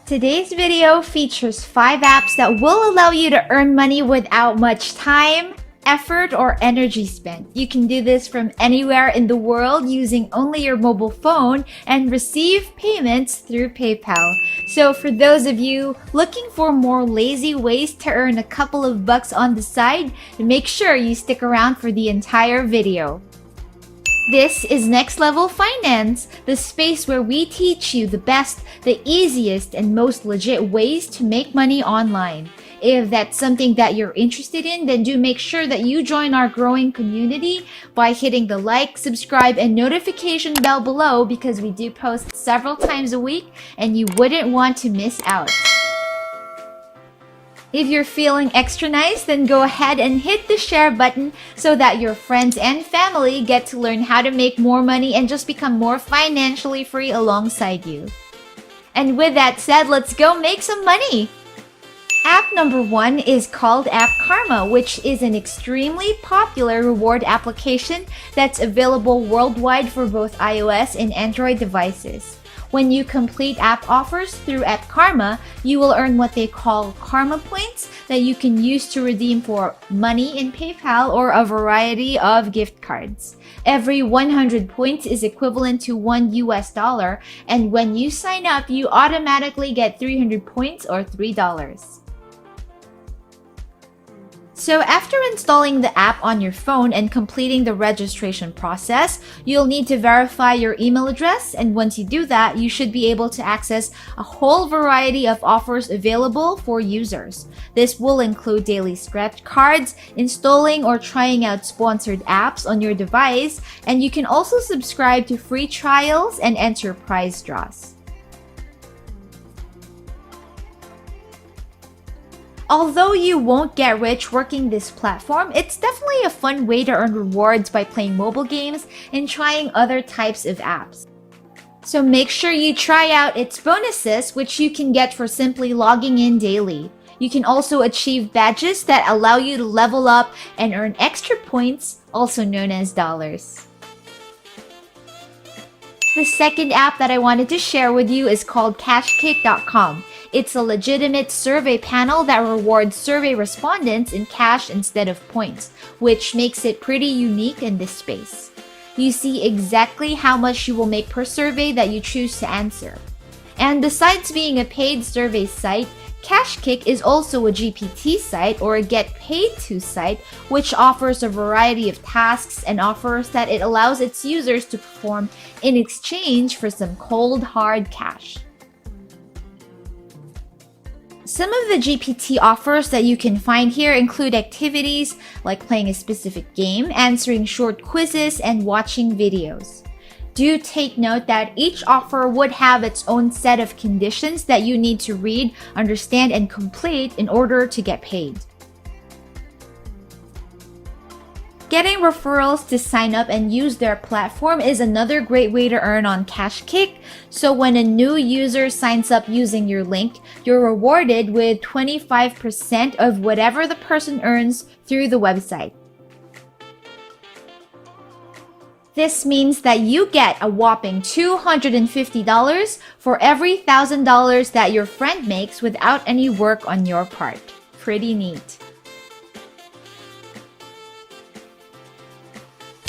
Today's video features 5 apps that will allow you to earn money without much time, effort, or energy spent. You can do this from anywhere in the world using only your mobile phone and receive payments through PayPal. So for those of you looking for more lazy ways to earn a couple of bucks on the side, make sure you stick around for the entire video. This is Next Level Finance, the space where we teach you the best, the easiest, and most legit ways to make money online. If that's something that you're interested in, then do make sure that you join our growing community by hitting the like, subscribe, and notification bell below because we do post several times a week and you wouldn't want to miss out. If you're feeling extra nice, then go ahead and hit the share button so that your friends and family get to learn how to make more money and just become more financially free alongside you. And with that said, let's go make some money! App number 1 is called App Karma, which is an extremely popular reward application that's available worldwide for both iOS and Android devices. When you complete app offers through App Karma, you will earn what they call Karma Points that you can use to redeem for money in PayPal or a variety of gift cards. Every 100 points is equivalent to $1 US, and when you sign up, you automatically get 300 points or $3. So after installing the app on your phone and completing the registration process, you'll need to verify your email address, and once you do that, you should be able to access a whole variety of offers available for users. This will include daily scratch cards, installing or trying out sponsored apps on your device, and you can also subscribe to free trials and enter prize draws. Although you won't get rich working this platform, it's definitely a fun way to earn rewards by playing mobile games and trying other types of apps. So make sure you try out its bonuses, which you can get for simply logging in daily. You can also achieve badges that allow you to level up and earn extra points, also known as dollars. The second app that I wanted to share with you is called Cashkick.com. It's a legitimate survey panel that rewards survey respondents in cash instead of points, which makes it pretty unique in this space. You see exactly how much you will make per survey that you choose to answer. And besides being a paid survey site, Cashkick is also a GPT site or a get paid to site, which offers a variety of tasks and offers that it allows its users to perform in exchange for some cold hard cash. Some of the GPT offers that you can find here include activities like playing a specific game, answering short quizzes, and watching videos. Do take note that each offer would have its own set of conditions that you need to read, understand, and complete in order to get paid. Getting referrals to sign up and use their platform is another great way to earn on Cashkick. So when a new user signs up using your link, you're rewarded with 25% of whatever the person earns through the website. This means that you get a whopping $250 for every $1,000 that your friend makes without any work on your part. Pretty neat.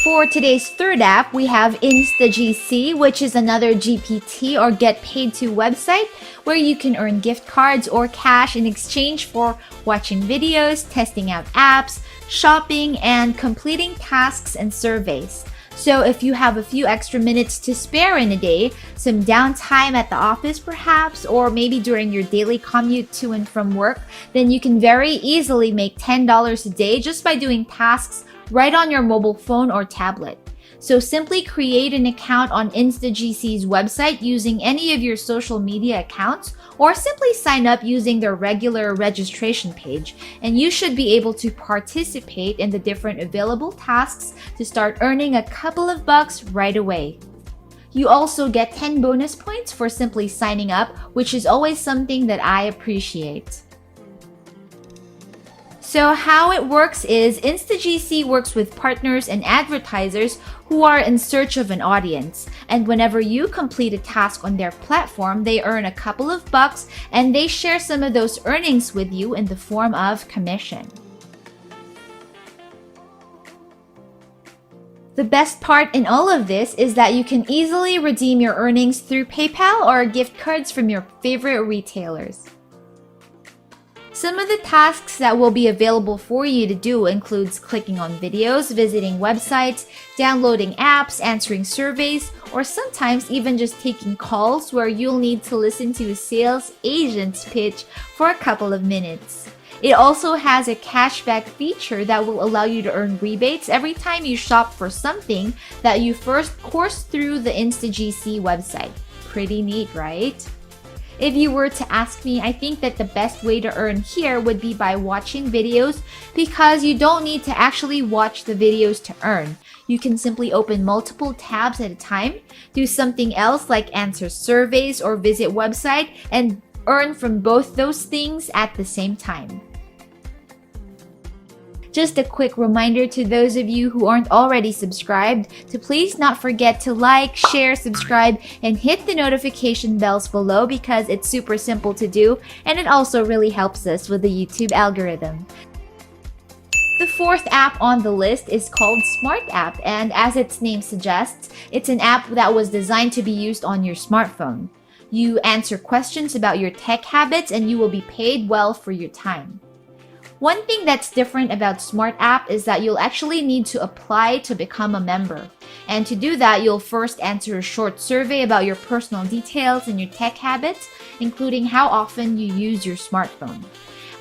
For today's third app, we have Instagc, which is another GPT or get paid to website where you can earn gift cards or cash in exchange for watching videos, testing out apps, shopping, and completing tasks and surveys. So if you have a few extra minutes to spare in a day, some downtime at the office perhaps, or maybe during your daily commute to and from work, then you can very easily make $10 a day just by doing tasks right on your mobile phone or tablet. So simply create an account on Instagc's website using any of your social media accounts, or simply sign up using their regular registration page, and you should be able to participate in the different available tasks to start earning a couple of bucks right away. You also get 10 bonus points for simply signing up, which is always something that I appreciate. So how it works is Instagc works with partners and advertisers who are in search of an audience. And whenever you complete a task on their platform, they earn a couple of bucks and they share some of those earnings with you in the form of commission. The best part in all of this is that you can easily redeem your earnings through PayPal or gift cards from your favorite retailers. Some of the tasks that will be available for you to do includes clicking on videos, visiting websites, downloading apps, answering surveys, or sometimes even just taking calls where you'll need to listen to a sales agent's pitch for a couple of minutes. It also has a cashback feature that will allow you to earn rebates every time you shop for something that you first coursed through the Instagc website. Pretty neat, right? If you were to ask me, I think that the best way to earn here would be by watching videos because you don't need to actually watch the videos to earn. You can simply open multiple tabs at a time, do something else like answer surveys or visit website, and earn from both those things at the same time. Just a quick reminder to those of you who aren't already subscribed to please not forget to like, share, subscribe, and hit the notification bells below because it's super simple to do and it also really helps us with the YouTube algorithm. The fourth app on the list is called SmartApp, and as its name suggests, it's an app that was designed to be used on your smartphone. You answer questions about your tech habits and you will be paid well for your time. One thing that's different about SmartApp is that you'll actually need to apply to become a member. And to do that, you'll first answer a short survey about your personal details and your tech habits, including how often you use your smartphone.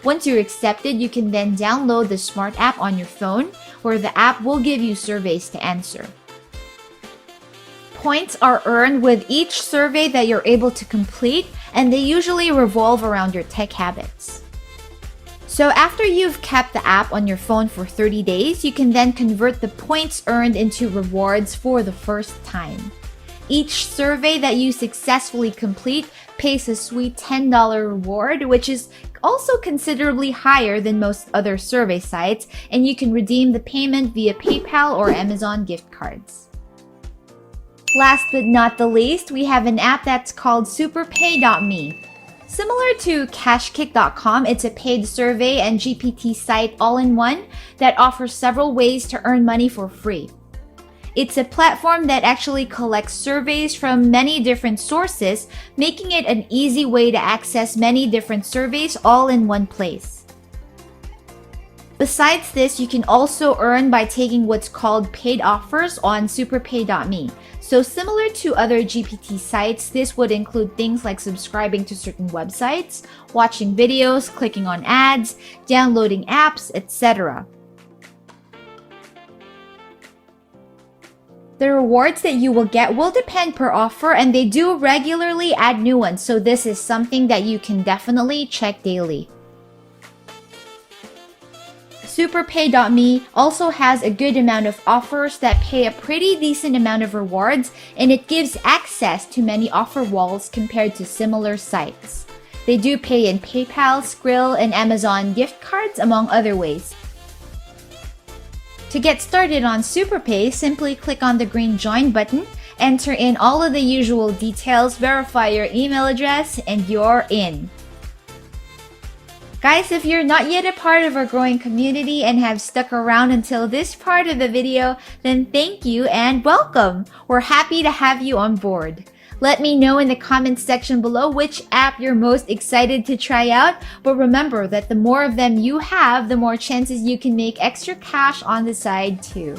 Once you're accepted, you can then download the SmartApp on your phone, where the app will give you surveys to answer. Points are earned with each survey that you're able to complete, and they usually revolve around your tech habits. So after you've kept the app on your phone for 30 days, you can then convert the points earned into rewards for the first time. Each survey that you successfully complete pays a sweet $10 reward, which is also considerably higher than most other survey sites, and you can redeem the payment via PayPal or Amazon gift cards. Last but not the least, we have an app that's called SuperPay.me. Similar to Cashkick.com, it's a paid survey and GPT site all-in-one that offers several ways to earn money for free. It's a platform that actually collects surveys from many different sources, making it an easy way to access many different surveys all in one place. Besides this, you can also earn by taking what's called paid offers on SuperPay.me. So similar to other GPT sites, this would include things like subscribing to certain websites, watching videos, clicking on ads, downloading apps, etc. The rewards that you will get will depend per offer, and they do regularly add new ones, so this is something that you can definitely check daily. SuperPay.me also has a good amount of offers that pay a pretty decent amount of rewards, and it gives access to many offer walls compared to similar sites. They do pay in PayPal, Skrill, and Amazon gift cards, among other ways. To get started on SuperPay, simply click on the green Join button, enter in all of the usual details, verify your email address, and you're in. Guys, if you're not yet a part of our growing community and have stuck around until this part of the video, then thank you and welcome! We're happy to have you on board. Let me know in the comments section below which app you're most excited to try out, but remember that the more of them you have, the more chances you can make extra cash on the side too.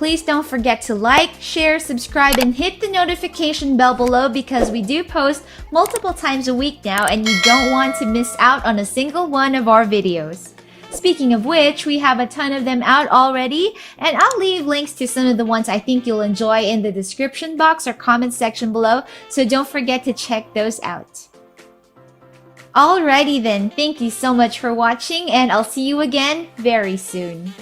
Please don't forget to like, share, subscribe, and hit the notification bell below because we do post multiple times a week now and you don't want to miss out on a single one of our videos. Speaking of which, we have a ton of them out already, and I'll leave links to some of the ones I think you'll enjoy in the description box or comment section below, so don't forget to check those out. Alrighty then, thank you so much for watching, and I'll see you again very soon.